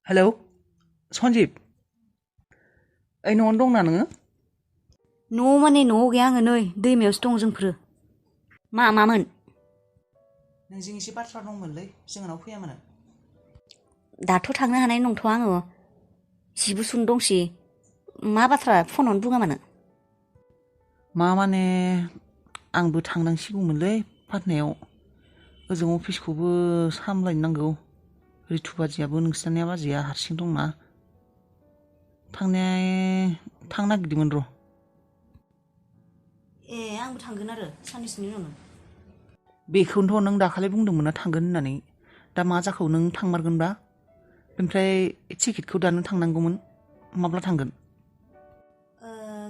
Hello Sanjib ओइ न'आवनो दंना नोङो? न'आव माने न'आव गैया आङो नै दैमायावसो दं जोंफोरो। मामोन? नोंजों एसे बाथ्रा दंमोनलै जोंनाव फैयामोन। दाथ' थांनो हानाय नंथ'आ आङो जिबो सुनो दंसै। मा बाथ्रा फनावनो बुङा मानो? मा माने आंबो थांनांसिगौमोनलै पाटनायाव ओजों अफिसखौबो सामलायनो नांगौ। रितु बाजैयाबो नोंस्रानिया बाजैया हारसिं दंना। थांनो नागिरदोंमोन र'। ए आंबो थांगोन आरो साननैसोनि उनावनो। बेखौनोथ' नों दाखालि बुंदोंमोन ना थांगोन होननानै। दा मा जाखो नों थांमारगोनबा? ओमफ्राय टिकेटखौ दानो थांनांगौमोन। माब्ला थांगोन?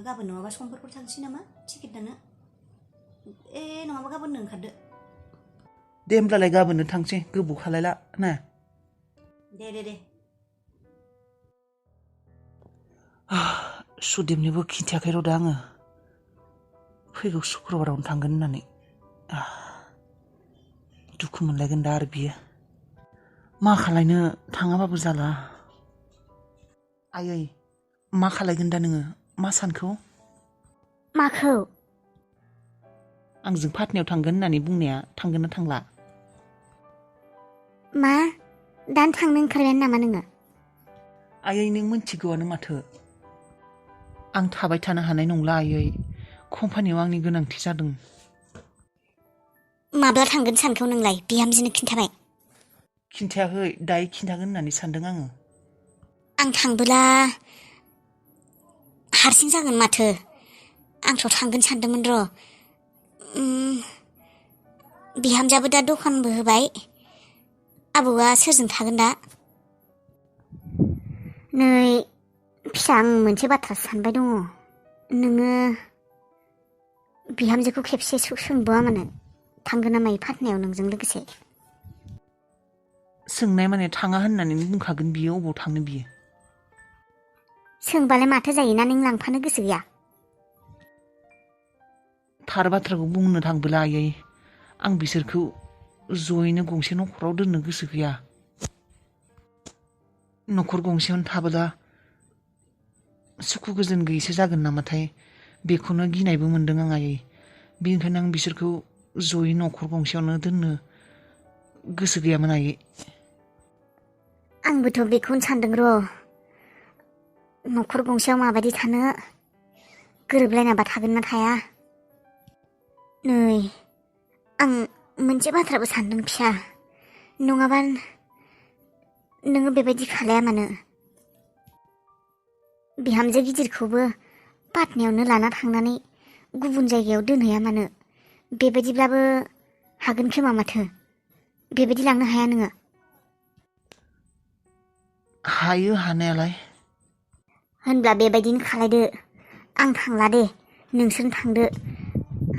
गाबोन नङाबा समफोरफोर थांसै नामा टिकेट दानो? नङाबा गाबोननो ओंखारदो। दे होमब्लालाय गाबोननो थांसै गोबाव खालायला ना। दे। सुदेमनोबो खिन्थायाखै र' दा आङो फैगौ सुक्रबारावनो थांगोन होननानै। दुखु मोनलायगोन दा आरो बियो। मा खालायनो थाङाबाबो जाला। आयै मा खालायगोन दा नोङो मा सानखौ? माखौ? आंजों पाटनायाव थांगोन होननानै बुंनाया थांगोन ना थांला? मा दानो थांनो ओंखारबायानो नामा नोङो? आयै नों मिथिगौआनो माथो। आं थाबाय थानो हानाय नंला आयै। कम्पानियाव आंनि गोनांथि जादों। माब्ला थांगोन सानखौ नोंलाय बिहामजोनो खिन्थाबाय? खिन्थायाखै दायो खिन्थागोन होननानै सानदों आङो। आं थांबोला हारसिं जागोन माथो। आंथ' थांगोन सानदोंमोन र'। बिहामजोआबो दा दखानबो होबाय। आबौआ सोरजों थागोन दा? नै फिसा आं मोनसे बाथ्रा सानबाय दङ। नोङो बिहामजोखौ खेबसे सोंबावा मानो थांगोन ना मायो पाटनायाव नोंजों लोगोसे? सोंनाय माने थाङा होननानै बुंखागोन बियो। अबाव थांनो बियो? सोंबालाय माथो जायोना नों लांफानो गोसो गैया? थार बाथ्राखौ बुंनो थांबोला आयै आं बिसोरखौ जयैनो गंसे न'खराव दोननो गोसो गैया। न'खर गंसेयावनो थाबोला सुखु गोजोन गैयैसो जागोन नामाथाय बेखौनो गिनायबो मोनदों आं आयै। बेनिखायनो आं बिसोरखौ जयै न'खर गंसेयावनो दोननो गोसो गैयामोन आयै। आंबोथ' बेखौनो सानदों र'। न'खर गंसेयाव माबायदि थानो गोरोबलायनाबा थागोन ना थाया। नै आं मोनसे बाथ्राबो सानदों फिसा। नङाबा नोङो बेबायदि खालाया मानो? बिहामजो गिदिरखौबो पाटनायावनो लाना थांनानै गुबुन जायगायाव दोनहैया मानो? बेबायदिब्लाबो हागोन खोमा माथो। बेबायदि लांनो हाया नोङो? हायो हानायालाय। होनब्ला बेबायदिनो खालायदो। आं थांला दे नोंसोरनो थांदो।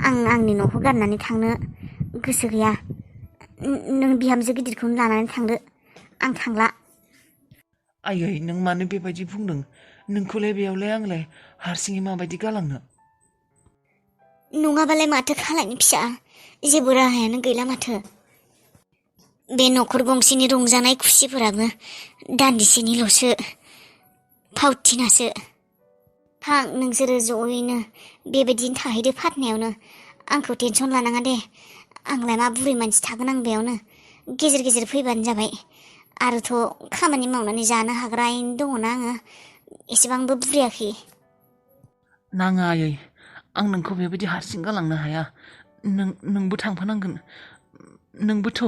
आं आंनि न'खौ गारनानै थांनो गोसो गैया। नों बिहामजो गिदिरखौनो लानानै थांदो। आं थांला। आयै नों मानो बेबायदि बुंदों? नोंखौलाय बेयावलाय आंलाय हारसिङै माबायदि गालांनो? नङाबालाय माथो खालायनो फिसा? जेबो राहायानो गैला माथो। बे न'खर गंसेनि रंजानाय खुसिफोराबो दान्दिसेनिल'सो। फावथिनासो। थां नोंसोरो जयैनो बेबायदिनो थाहैदो पाटनायावनो। आंखौ टेनसन लानाङा दे। आंलाय मा बुरै मानसि थागोन आं बेयावनो। गेजेर गेजेर फैबानो जाबाय। आरोथ' खामानि मावनानै जानो हाग्रायैनो दङना आङो। एसेबांबो बुरियाखै। नाङा आयै आं नोंखौ बेबायदि हारसिं गालांनो हाया। नोंबो थांफानांगोन। नोंबो थौ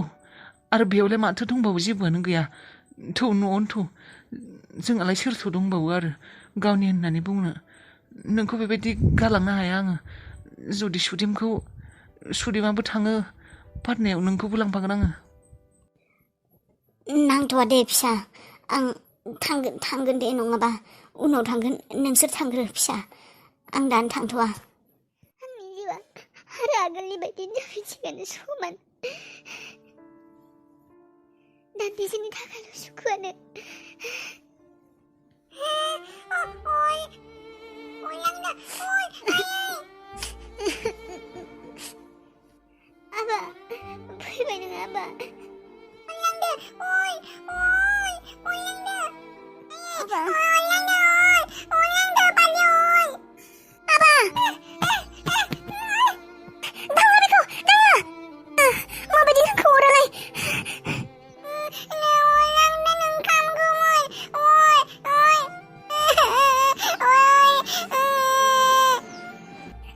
आरो बेयावलाय माथो दंबावो जेबोआनो गैया। थौ न'आवनो थौ। जोंहालाय सोरथो दंबावो आरो गावनि होननानै बुंनो। नोंखौ बेबायदि गालांनो हाया आङो। जुदि सुदेमाबो थाङो पाटनायाव नोंखौबो लांफागोन आङो। नांथ'वा दे फिसा। आं थांगोन दे नङाबा उनाव थांगोन। नोंसोर थांग्रो फिसा। आं दानो थांथ'वा। आंनि जिउआ आरो आगोलनि बायदिनो जाफिनसिगोन समान। दान्दिसेनि थाखायल' सुखुआनो। आबा फैबाय नोङो आबा। फिसा अनलांदो पालियो आबा दाङा बेखौ दाङा माबायदि होनखौ अरालाय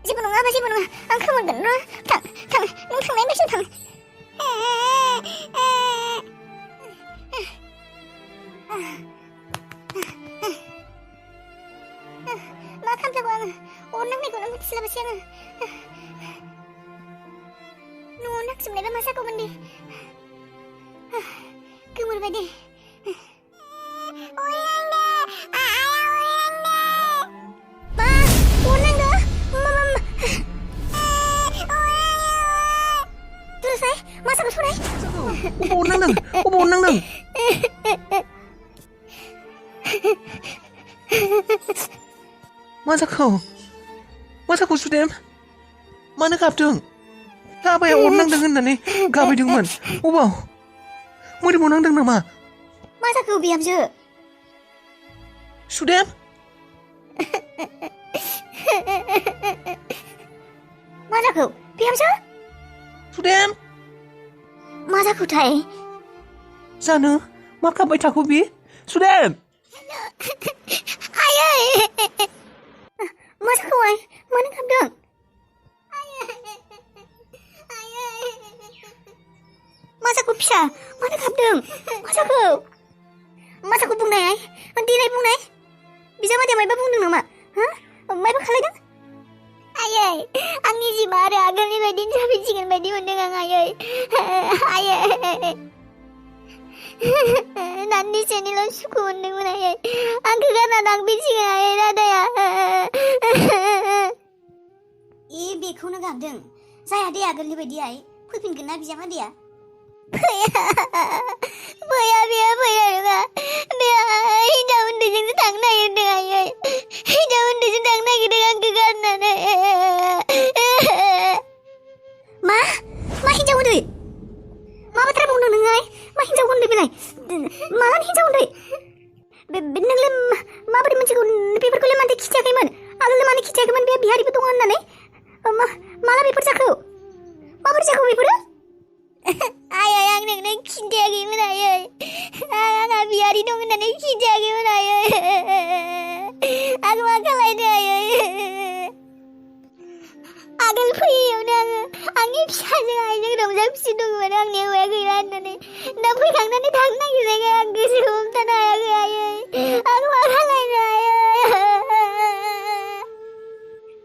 जेबो नङा आबा जेबो नङा आं खोमोरगोन र' थां नों थांनाय बायसा थां मा खालामनांगौ आङो अर नांनायखौनो मिथिस्लाबासै आङो न'आव नांजोबनायबा मा जागौमोन दे गोमोरबाय दे अबाव नांदों मा जाखो सुदेम मानो गाबदों आबाया अर नांदों होननानै गाबैदोंमोन अबाव मोदोमाव नांदों नामा मा जाखो बिहामजो सुदेम मा जाखो बिहामजो सुदेम मा जाखोथाय जानो मा खालामबाय थाखो बे सुदेम आयै मा जाखो आइ मानो गाबदों मा जाखो फिसा मानो गाबदों मा जाखो बुंनाय आइ देलाय बुंनाय बिजामादैया मायबा बुंदों नामा मायबा खालायदों आयै आंनि जिमा आरो आगोलनि बायदि जाफिनसिगोन बायदि मोनदों आं आयै दान्दिसेनिल' सुखु मोनदोंमोन आयै आंखौ गारना थांफिनसिगोन आयै रादाया बेखौनो गाबदों जाया दे आगोलनि बायदि आइ फैफिनगोन ना बिजामादैया फैया बेयो फैया नङा बेयो हिनजाव उन्दैजोंसो थांनो नागिरदों आयै हिनजाव उन्दैजों थांनो नागिरदों आंखौ गारनानै मा हिनजाव उन्दै मा बाथ्रा बुंदों नोङो आइ मा हिनजाव उन्दै बेलाय मालानि हिनजाव उन्दै नोंलाय माबोरै मिथिगौ बेफोरखौलाय मानोथो खिथायाखैमोन आगोललाय मानो खिथायाखैमोन बे बिहारिबो दङ होननानै माला बेफोर जाखो माबोरै जाखो बेफोरो आयै आं नोंनो खिन्थायाखैमोन आयै आंहा बिहारि दं होननानै खिन्थायाखैमोन आयै आं मा खालायनो आयै आगोल फैयैयावनो आंनि फिसाजों आइजों रंजा खुसि दंमोन आंनि हौवाया गैला होननानै दा फैखांनानै थांनो नागिरनायखाय आं गोसोखौ हमथानो हायाखै आयै आं मा खालायनो आयै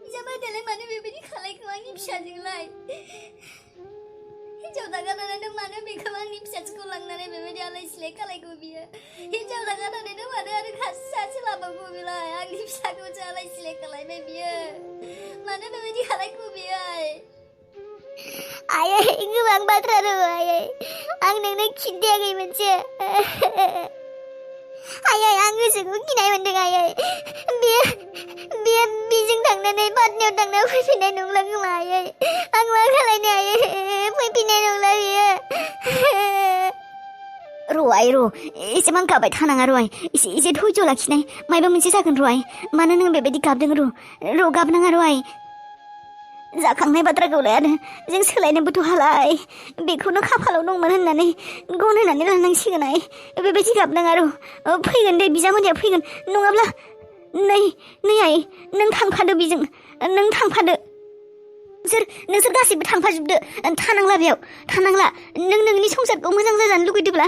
बिजामादैयालाय मानो बेबायदि खालायखो आंनि फिसाजोंलाय हिनजाव दागानानै मानो बेखौ आंनि फिसाजोखौ लांनानै बेबायदि आलाय सिलाय खालायखो बियो हिनजाव दागानानै मानो आरो सासे लाबावगौ बेलाय आंनि फिसाखौसो आलाय सिलाय खालायबाय बियो मानो बेबायदि खालायखो बियो आयै गोबां बाथ्रा दङ आयै आं नोंनो खिन्थायाखै मोनसे आयै आं गोसोखौ गिनाय मोनदों आयै बेजों थांनानै पाटनायाव थांना फैफिननाय नंला खोमा आयै आं मा खालायनो आयै फैफिननाय नंला बियो र' एसेबां गाबबाय थानाङा र' एसे धैर्य लाखिनाय मायबा मोनसे जागोन र' मानो नों बेबायदि गाबदों र' गाबनाङा र' जाखांनाय बाथ्राखौलाय आरो जों सोलायनोबोथ' हालाय बेखौनो खाफालाव दंमोन होननानै गनायनानै लानांसिगोन बेबायदि गाबनाङा र' फैगोन दे बिजामादैया फैगोन नङाब्ला नै आइ नों थांफादो बिजों नों थांफादो नोंसोर गासैबो थांफाजोबदो थानांला बेयाव थानांला नों नोंनि संसारखौ मोजां जाजानो लुगैदोंब्ला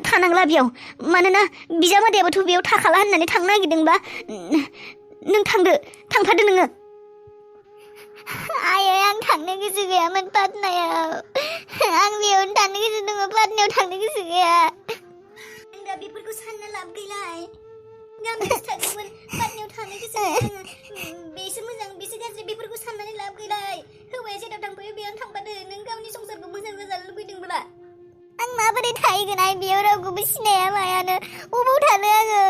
थानांला बेयाव मानोना बिजामादैयाबोथ' बेयाव थाखाला होननानै थांनो नागिरदोंब्ला नों थांफादो नोङो आयै आं थांनो गोसो गैयामोन पाटनायाव आं बेयावनो थानो गोसो दङ पाटनायाव थांनो गोसो गैया आं दा बेफोरखौ सानना लाब गैलाय गामियावसो थागौमोन पाटनायाव थानो गोसो गैया आङो बेसो मोजां बेसो गाज्रि बेफोरखौ साननानै लाब गैलाय हौवाया जेराव थांफायो बेयावनो थांफादो नों गावनि संसारखौ मोजां जाजानो लुबैदोंब्ला आं माबोरै थाहैगोन बेयाव रावखौबो सिनाया मायानो अबाव थानो आङो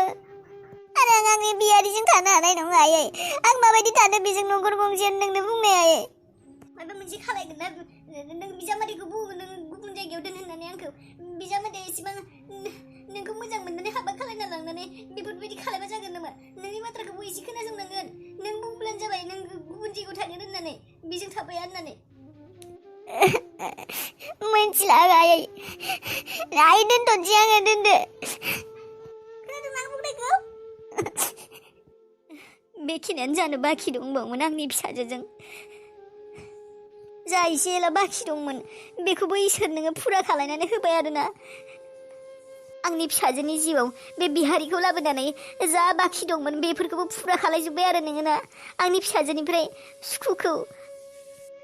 आरो आं आंनि बियारिजों थानो हानाय नङा आयै आं माबायदि थानो बेजों न'खर गंसेयानो नोंनो बुंनाय आयै माबा मोनसे खालायगोन ना नों बिजामादैखौ नों गुबुन जायगायाव दोन होननानै आंखौ बिजामादैया एसेबां नोंखौ मोजां मोननानै हाबा खालायना लांनानै बेफोरबायदि खालायबा बिजों थाफाया होननानै मिथिला आयै आइ दोनथ'नोसै आङो दोनदो खोनादोंना आं बुंनायखौ बेखिनियानो जानो बाखि दंबावोमोन आंनि फिसाजोजों जा एसे एला बाखि दंमोन बेखौबो इसोर नोङो फुरा खालायनानै होबाय आरोना आंनि फिसाजोनि जिउआव बे बिहारिखौ लाबोनानै जा बाखि दंमोन बेफोरखौबो फुरा खालायजोब्बाय आरो नोङो ना आंनि फिसाजोनिफ्राय सुखुखौ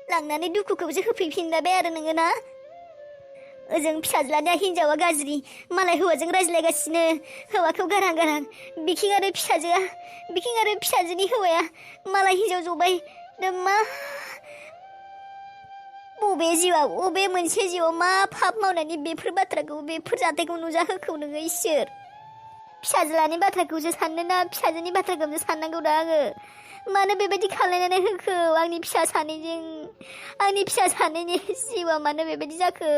लांनानै दुखुखौसो होफैफिनलायबाय आरो नोङो ना ओजों फिसाज्लाना हिन्जावा गाज्रि मालाय हौवाजों रायज्लायगासिनो हौवाखौ गारां बिखिं आरो फिसाजोनि हौवाया मालाय हिन्जाव जबाय मा बबे जिउआव बबे मोनसे जिउआव मा पाप मावनानै बेफोर बाथ्राखौ बेफोर जाथायखौ नुजाहोखौ नोङो इसोर फिसाज्लानि बाथ्राखौसो साननो ना फिसाजोनि बाथ्राखौसो साननांगौ दा आङो मानो बेबायदि खालायनानै होखो आंनि फिसा सानैजों आंनि फिसा सानैनि जिउआ मानो बेबायदि जाखो